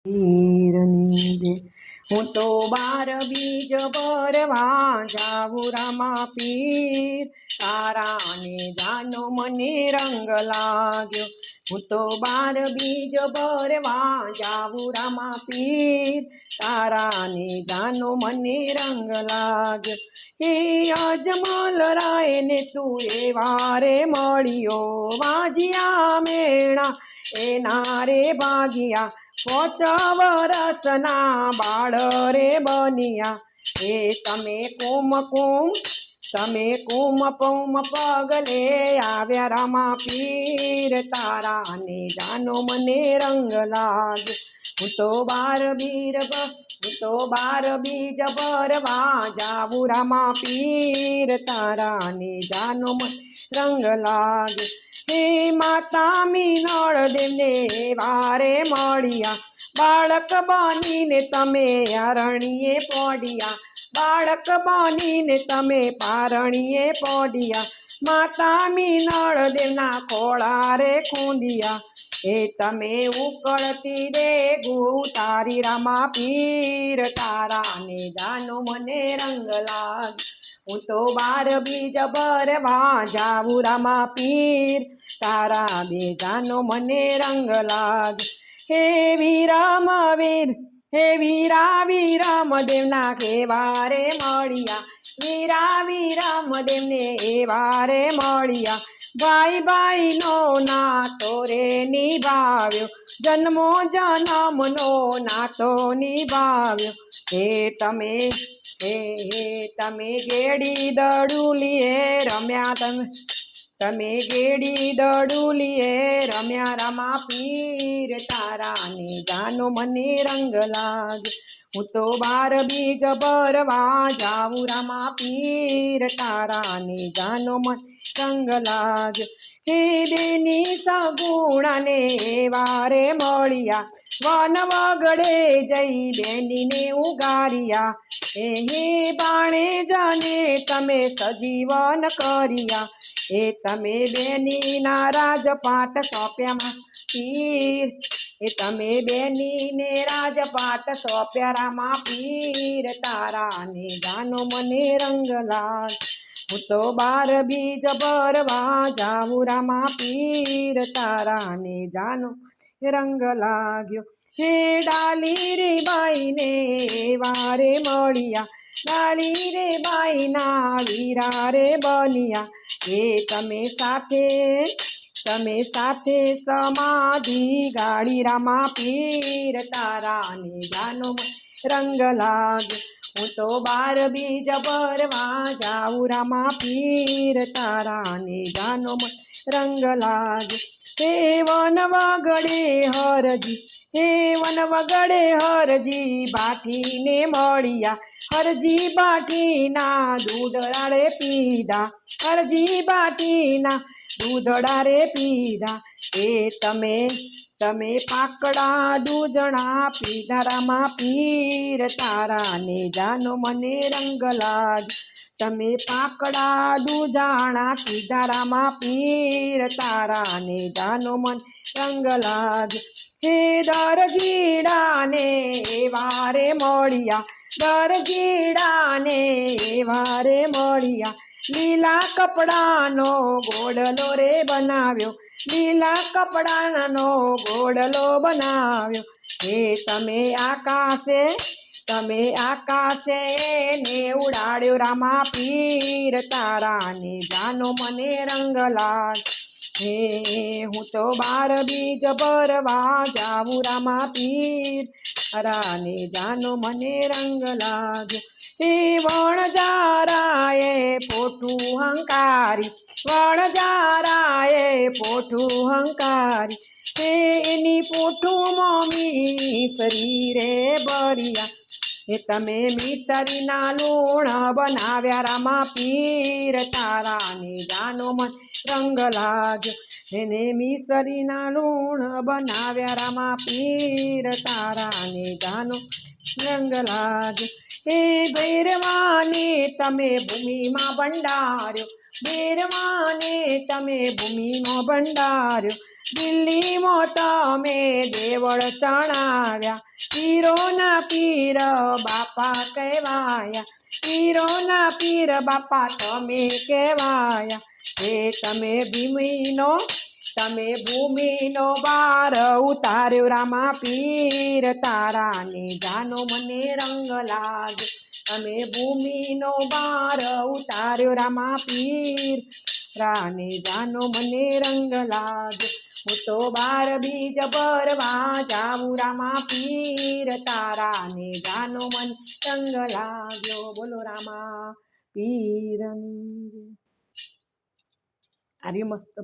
પીરની દે હું તો 12 બીજ ભરવા જાઉં રામા પીર તારાને જાનો મને રંગ લાગ્યો હું તો 12 બીજ ભરવા જાઉં રામા પીર તારાને જાનો મને રંગ લાગ્યો હે અજમલ રાય ને તું એ વારે મળ્યો વાજિયા મેણા એના રે ભાગ્યા 5 વરસના બાળ રે બન્યા એ તમે કુમ કુમ પગલે આવ્યા રામા પીર તારાને જાનો મને રંગ લાગે હું તો 12 બીજ ભરવા જાઉં રામા પીર તારાને જાનો મને રંગ લાગે હે માતા મીનળ દેવને વારે મળ્યા બાળક બનીને તમે અરણીએ પોડ્યા બાળક બનીને તમે પારણીએ પોડ્યા માતા મીનળ દેવના ખોળા રે ખૂંદિયા એ તમે ઉકળતી રે તારી રામા પીર તારાને જાનો મને રંગ લાગે હું તો 12 બીજ ભરવા જાઉં રામા પીર તારા બે જાનો મને રંગ લાગે હે વીરામ દેવના કેવારે મળ્યા વીરામ દેવને વારે મળ્યા ભાઈ નો નાતો રે નિભાવ્યો જન્મો જન્મનો નાતો નિભાવ્યો હે તમે ગેડી દડુલીએ રમ્યા તમે ગેડી દડુલીએ રમ્યા રામા પીર તારાને જાનો મને રંગ લાગે હું તો 12 બીજ ભરવા જાઉં રામા પીર તારાને જાનો મને રંગ લાગે હે બેની સગુણાને વારે મળ્યા વન વગડે જઈ બેનીને ઉગાર્યા હે બાણે જાને તમે સજીવન કર્યા એ તમે બેનીના રાજપાટ સોંપ્યા પીર એ તમે બેનીને રાજપાટ સોંપ્યા રામા પીર તારાને જાનો મને રંગ લાગે હું તો 12 બીજ ભરવા જાઉં રામા પીર તારાને જાનો રંગ લાગ્યો હે ડાલી રે બાઈને વારે મળ્યા ડાલી રે બાઈના વીરા રે બન્યા એ તમે સાથે સમાધિ ગાડી રામા પીર તારાને જાનો રંગ લાગે હું તો 12 બીજ ભરવા જાઉં રામા પીર તારાને જાનો રંગ લાગે હે વન વગડે હરજી બાઠીને મળ્યા હરજી બાઠીના દૂધડા રે પીધા હરજી બાઠીના દૂધડા રે પીધા એ તમે પાકડા દૂધણા પીધા રામા પીર તારાને જાનો મને રંગ લાગે તમે પાકડા દૂધાણા પીધા રામા પીર તારાને જાનો મને રંગ લાગે હે દરજીડાને વારે મળ્યા લીલા કપડાનો ગોડલો રે બનાવ્યો લીલા કપડાનો ગોડલો બનાવ્યો હે તમે આકાશે ને ઉડાડ્યો રામા પીર તારાને જાનો મને રંગ લાગે હે હું તો 12 બીજ ભરવા જાઉં રામા પીર તારાને જાનો મને રંગ લાગ્યો હે વણજારાએ પોઠું હંકારી હે એની પોઠું મમ્મી શરીરે ભર્યા હે તમે મીતરીના લૂણ બનાવ્યા રામા પીર તારાને જાનો મને રંગ લાગ્યો એને મીસરીના લૂણ બનાવ્યા રામા પીર તારાને જાનો રંગ લાગ્યો હે ભૈરવાને તમે ભૂમિમાં ભંડાર્યો બેરવાને તમે ભૂમિનો ભંડાર્યો, દિલ્હીમાં તમે દેવળ ચણાવ્યા, પીરોના પીર બાપા કહેવાયા, પીરોના પીર બાપા તમે કહેવાયા. હે તમે ભૂમિનો ભાર ઉતાર્યો રામા પીર, તારાને જાનો મને રંગ લાગે. તમે ભૂમિનો ભાર ઉતાર્યો રામા પીર, રાને જાનો મને રંગ લાગે. હું તો બાર બીજ ભરવા જાઉં રામા પીર, તારાને જાનો મન રંગ લાગ્યો. બોલો રામા પીરની. આ રહ્યું મસ્ત